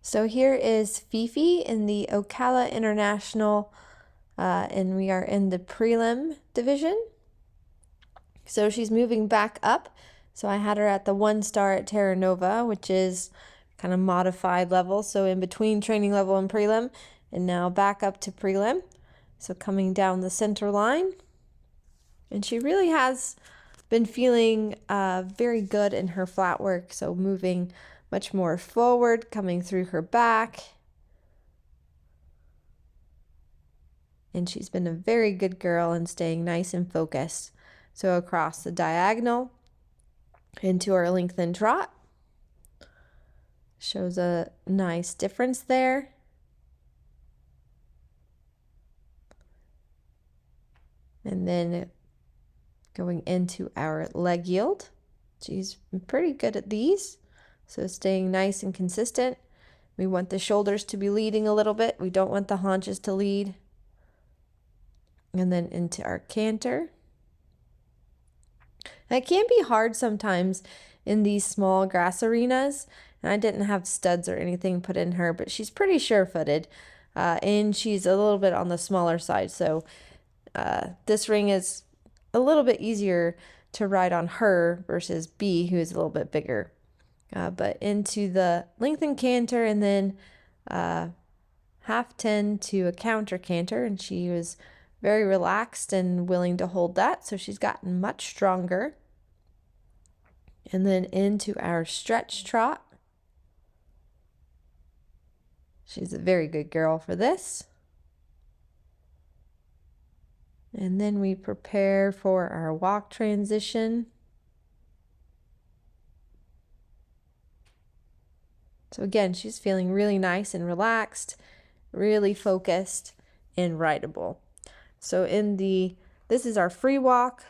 So here is Fifi in the Ocala International, and we are in the prelim division. So she's moving back up. So I had her at the 1-star at Terra Nova, which is kind of modified level. So in between training level and prelim, and now back up to prelim. So coming down the center line. And she really has been feeling very good in her flat work. So moving much more forward, coming through her back. And she's been a very good girl and staying nice and focused. So across the diagonal into our lengthened trot. Shows a nice difference there. And then going into our leg yield. She's pretty good at these. So staying nice and consistent. We want the shoulders to be leading a little bit. We don't want the haunches to lead. And then into our canter. That can be hard sometimes in these small grass arenas. And I didn't have studs or anything put in her, but she's pretty sure-footed. And she's a little bit on the smaller side. So this ring is a little bit easier to ride on her versus B, who is a little bit bigger. But into the lengthened canter and then half 10 to a counter canter. And she was very relaxed and willing to hold that. So she's gotten much stronger. And then into our stretch trot. She's a very good girl for this. And then we prepare for our walk transition. So again, she's feeling really nice and relaxed, really focused and rideable. So this is our free walk.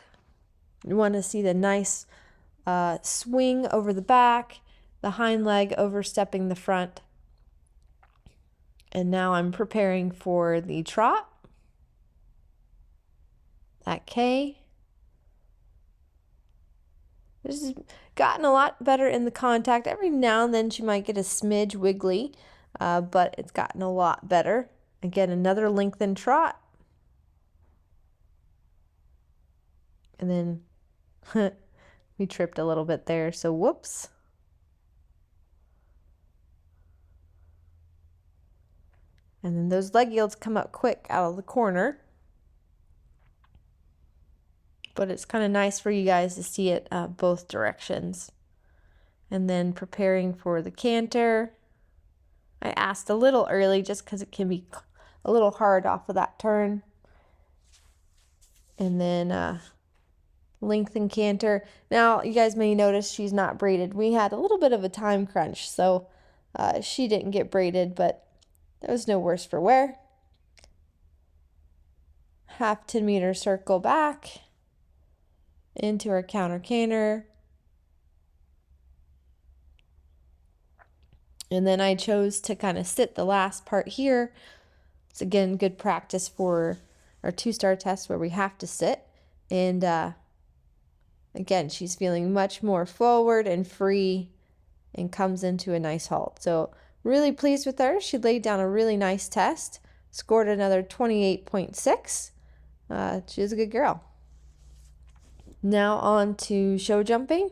You want to see the nice swing over the back, the hind leg overstepping the front. And now I'm preparing for the trot at K. This has gotten a lot better in the contact. Every now and then she might get a smidge wiggly, but it's gotten a lot better. Again, another lengthened trot. And then we tripped a little bit there, so whoops. And then those leg yields come up quick out of the corner. But it's kind of nice for you guys to see it both directions. And then preparing for the canter. I asked a little early just because it can be a little hard off of that turn. And then lengthen canter. Now, you guys may notice she's not braided. We had a little bit of a time crunch, so she didn't get braided, but that was no worse for wear. Half 10-meter circle back into our counter canter. And then I chose to kind of sit the last part here. It's again good practice for our 2-star test where we have to sit. And again, she's feeling much more forward and free and comes into a nice halt. So really pleased with her. She laid down a really nice test, scored another 28.6. She's a good girl. Now on to show jumping.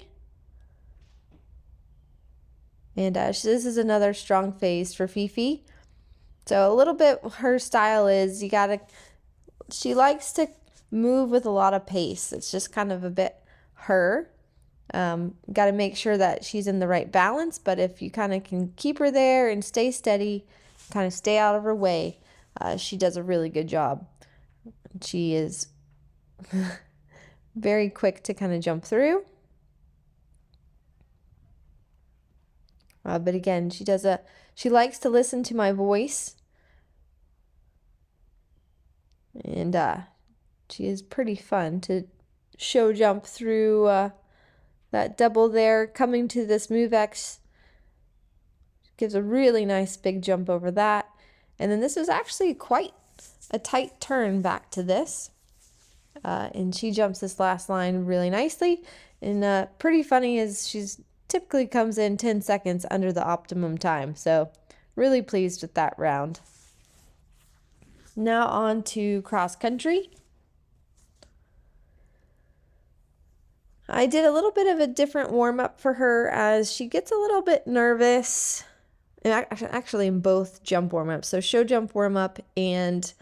And this is another strong phase for Fifi. So a little bit her style is she likes to move with a lot of pace. It's just kind of a bit her. Got to make sure that she's in the right balance, but if you kind of can keep her there and stay steady, kind of stay out of her way, she does a really good job. She is very quick to kind of jump through. But again, she likes to listen to my voice. And she is pretty fun to show jump through that double there. Coming to this move X gives a really nice big jump over that. And then this was actually quite a tight turn back to this. And she jumps this last line really nicely. And pretty funny is she's typically comes in 10 seconds under the optimum time. So really pleased with that round. Now on to cross country. I did a little bit of a different warm-up for her as she gets a little bit nervous, and actually in both jump warm-ups, so show jump warm-up and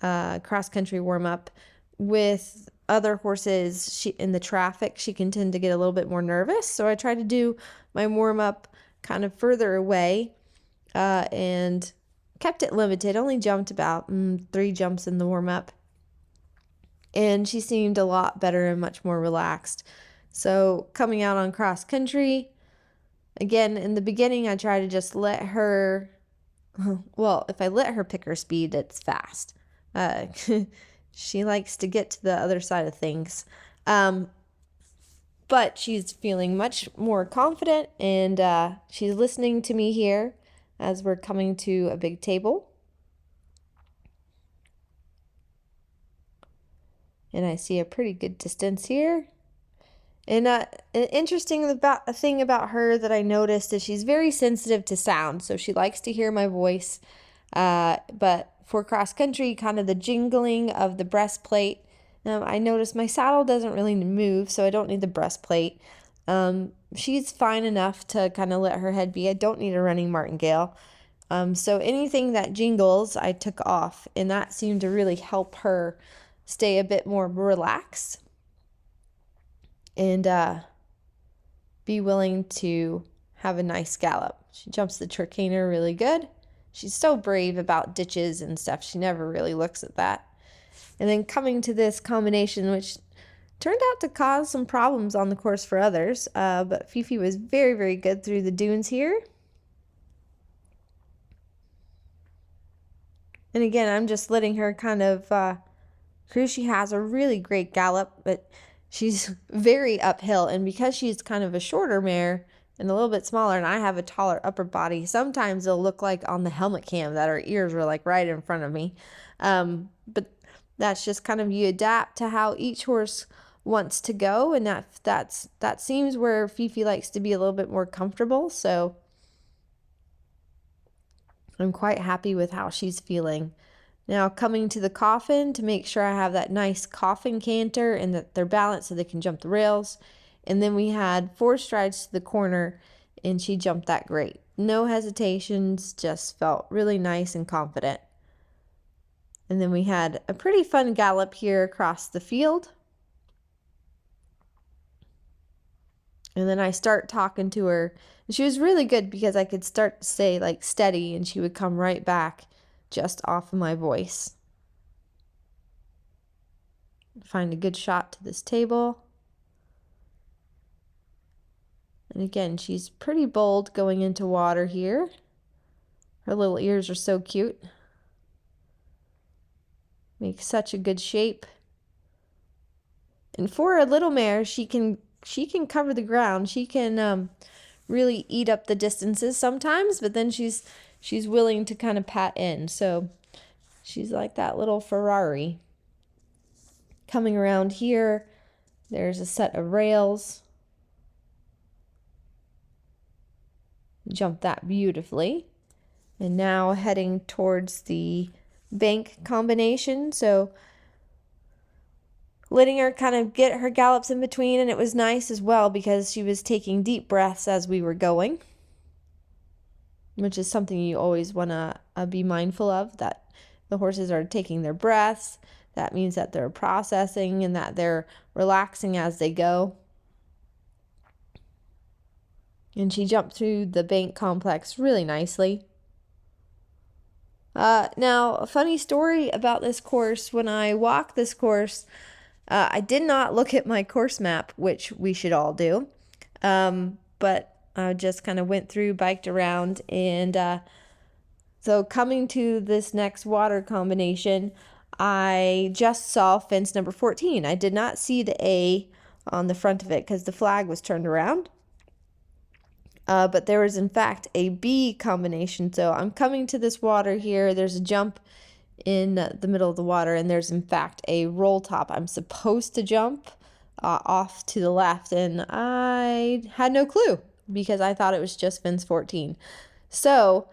cross country warm-up. With other horses in the traffic, she can tend to get a little bit more nervous, so I try to do my warm-up kind of further away and kept it limited. Only jumped about 3 jumps in the warm-up, and she seemed a lot better and much more relaxed. So coming out on cross country, again, in the beginning, I try to just let her, well, if I let her pick her speed, it's fast. She likes to get to the other side of things. But she's feeling much more confident, and she's listening to me here as we're coming to a big table. And I see a pretty good distance here. And an interesting thing about her that I noticed is she's very sensitive to sound. So she likes to hear my voice. But for cross country, kind of the jingling of the breastplate, I noticed my saddle doesn't really move, so I don't need the breastplate. She's fine enough to kind of let her head be. I don't need a running martingale. So anything that jingles, I took off, and that seemed to really help her stay a bit more relaxed and be willing to have a nice gallop. She jumps the tricaner really good. She's so brave about ditches and stuff. She never really looks at that. And then coming to this combination, which turned out to cause some problems on the course for others, but Fifi was very, very good through the dunes here. And again, I'm just letting her kind of cruise. She has a really great gallop, but she's very uphill. And because she's kind of a shorter mare and a little bit smaller, and I have a taller upper body, sometimes it'll look like on the helmet cam that her ears were like right in front of me. But that's just kind of, you adapt to how each horse wants to go, and that seems where Fifi likes to be a little bit more comfortable. So I'm quite happy with how she's feeling. Now coming to the coffin to make sure I have that nice coffin canter and that they're balanced so they can jump the rails. And then we had 4 strides to the corner, and she jumped that great. No hesitations, just felt really nice and confident. And then we had a pretty fun gallop here across the field. And then I start talking to her. And she was really good because I could start to say like steady, and she would come right back just off of my voice. Find a good shot to this table. And again, she's pretty bold going into water here. Her little ears are so cute. Makes such a good shape. And for a little mare, she can cover the ground. She can really eat up the distances sometimes, but then she's willing to kind of pat in. So she's like that little Ferrari. Coming around here, there's a set of rails. Jump that beautifully. And now heading towards the bank combination. So letting her kind of get her gallops in between, and it was nice as well because she was taking deep breaths as we were going, which is something you always want to be mindful of, that the horses are taking their breaths. That means that they're processing and that they're relaxing as they go. And she jumped through the bank complex really nicely. Now, a funny story about this course. When I walked this course, I did not look at my course map, which we should all do. But I just kind of went through, biked around, and so coming to this next water combination, I just saw fence number 14. I did not see the A on the front of it because the flag was turned around. But there was, in fact, a B combination. So I'm coming to this water here. There's a jump in the middle of the water, and there's, in fact, a roll top. I'm supposed to jump off to the left, and I had no clue because I thought it was just fence 14. So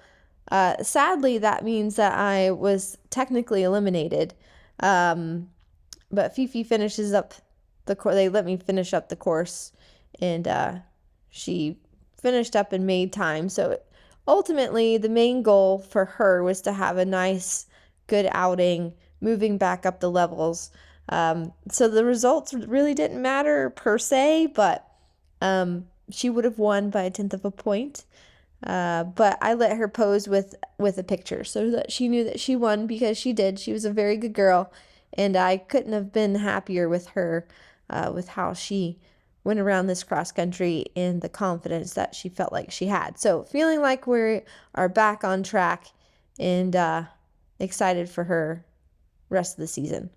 Sadly, that means that I was technically eliminated. But Fifi finishes up the course. They let me finish up the course, and she finished up and made time. So ultimately, the main goal for her was to have a nice, good outing, moving back up the levels. So the results really didn't matter per se, but she would have won by a tenth of a point. But I let her pose with a picture so that she knew that she won, because she did. She was a very good girl, and I couldn't have been happier with her, with how she went around this cross country and the confidence that she felt like she had. So feeling like we are back on track, and excited for her rest of the season.